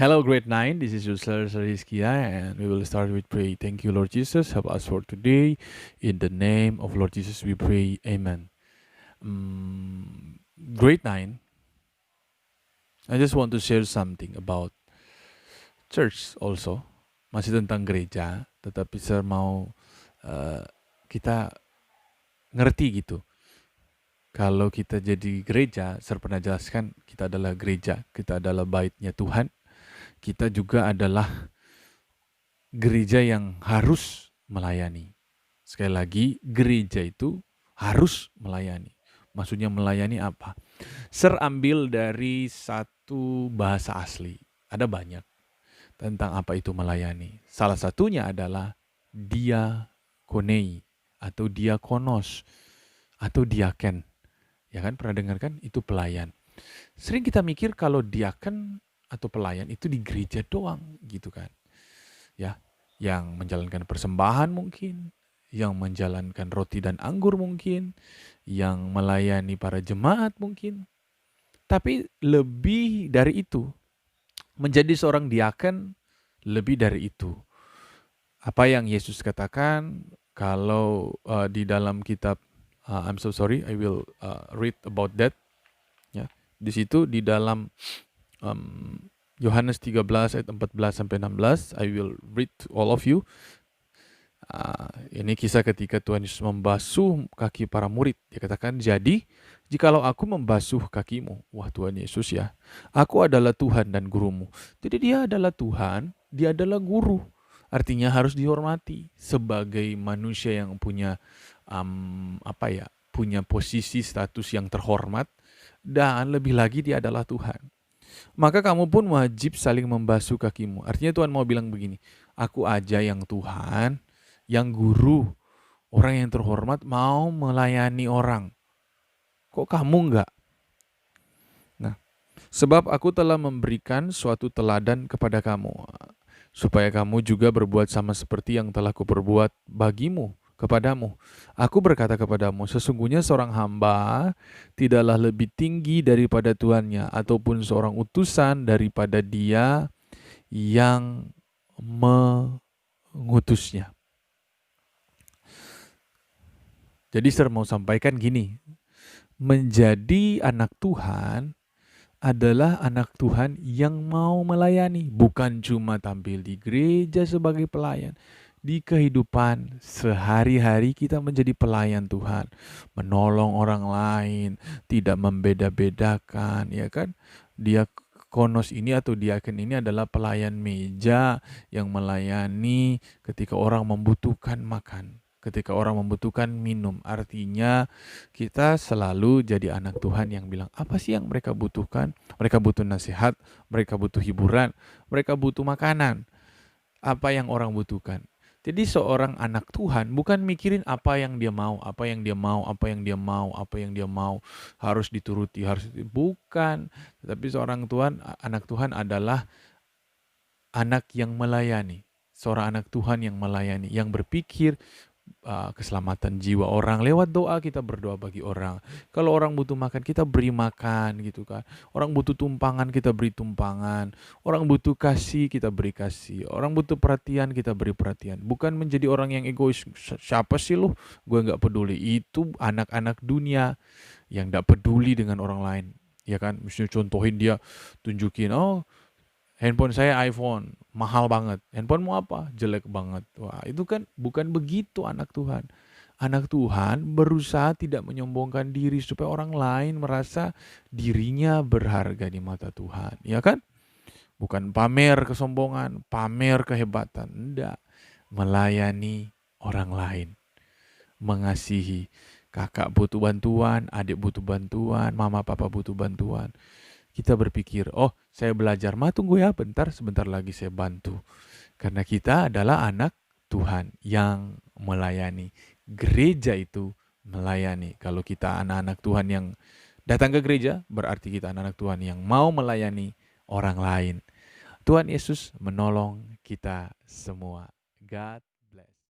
Hello, grade 9. This is Yusler Sariskia, and we will start with pray. Thank you, Lord Jesus. Help us for today. In the name of Lord Jesus, we pray. Amen. Grade 9. I just want to share something about church also. Masih tentang gereja, tetapi saya mau kita ngerti gitu. Kalau kita jadi gereja, saya pernah jelaskan kita adalah gereja, kita adalah baitnya Tuhan. Kita juga adalah gereja yang harus melayani. Sekali lagi, gereja itu harus melayani. Maksudnya melayani apa? Ambil dari satu bahasa asli. Ada banyak tentang apa itu melayani. Salah satunya adalah diakonei atau diakonos atau diaken. Ya kan, pernah dengar kan? Itu pelayan. Sering kita mikir kalau diaken atau pelayan itu di gereja doang gitu kan. Ya, yang menjalankan persembahan mungkin, yang menjalankan roti dan anggur mungkin, yang melayani para jemaat mungkin. Tapi lebih dari itu, menjadi seorang diaken lebih dari itu. Apa yang Yesus katakan kalau di dalam kitab I'm so sorry, I will read about that. Ya, di situ di dalam Yohanes 13 ayat 14 sampai 16, I will read to all of you. Ini kisah ketika Tuhan Yesus membasuh kaki para murid. Dia katakan, jadi jikalau aku membasuh kakimu, wah Tuhan Yesus ya, aku adalah Tuhan dan gurumu. Jadi dia adalah Tuhan, dia adalah guru. Artinya harus dihormati sebagai manusia yang punya punya posisi status yang terhormat, dan lebih lagi dia adalah Tuhan. Maka kamu pun wajib saling membasuh kakimu. Artinya Tuhan mau bilang begini, aku aja yang Tuhan, yang guru, orang yang terhormat mau melayani orang. Kok kamu enggak? Nah, sebab aku telah memberikan suatu teladan kepada kamu, supaya kamu juga berbuat sama seperti yang telah kuperbuat bagimu, kepadamu. Aku berkata kepadamu, sesungguhnya seorang hamba tidaklah lebih tinggi daripada tuannya, ataupun seorang utusan daripada dia yang mengutusnya. Jadi saya mau sampaikan gini, menjadi anak Tuhan adalah anak Tuhan yang mau melayani, bukan cuma tampil di gereja sebagai pelayan. Di kehidupan sehari-hari kita menjadi pelayan Tuhan, menolong orang lain, tidak membeda-bedakan, ya kan? Diakonos ini atau diaken ini adalah pelayan meja yang melayani ketika orang membutuhkan makan, ketika orang membutuhkan minum. Artinya kita selalu jadi anak Tuhan yang bilang, apa sih yang mereka butuhkan? Mereka butuh nasihat, mereka butuh hiburan, mereka butuh makanan. Apa yang orang butuhkan? Jadi seorang anak Tuhan bukan mikirin apa yang dia mau, apa yang dia mau, apa yang dia mau, apa yang dia mau, harus dituruti, bukan. Tetapi seorang anak Tuhan adalah anak yang melayani. Seorang anak Tuhan yang melayani, yang berpikir keselamatan jiwa orang. Lewat doa kita berdoa bagi orang. Kalau orang butuh makan, kita beri makan gitu kan. Orang butuh tumpangan, kita beri tumpangan. Orang butuh kasih, kita beri kasih. Orang butuh perhatian, kita beri perhatian. Bukan menjadi orang yang egois. Siapa sih lu? Gue gak peduli. Itu anak-anak dunia yang gak peduli dengan orang lain. Ya kan, misalnya contohin dia, tunjukin, oh handphone saya iPhone, mahal banget. Handphonemu apa? Jelek banget. Wah, itu kan bukan begitu anak Tuhan. Anak Tuhan berusaha tidak menyombongkan diri supaya orang lain merasa dirinya berharga di mata Tuhan. Ya kan? Bukan pamer kesombongan, pamer kehebatan. Enggak. Melayani orang lain. Mengasihi. Kakak butuh bantuan, adik butuh bantuan, mama papa butuh bantuan. Kita berpikir, oh saya belajar, tunggu ya sebentar lagi saya bantu. Karena kita adalah anak Tuhan yang melayani. Gereja itu melayani. Kalau kita anak-anak Tuhan yang datang ke gereja, berarti kita anak-anak Tuhan yang mau melayani orang lain. Tuhan Yesus menolong kita semua. God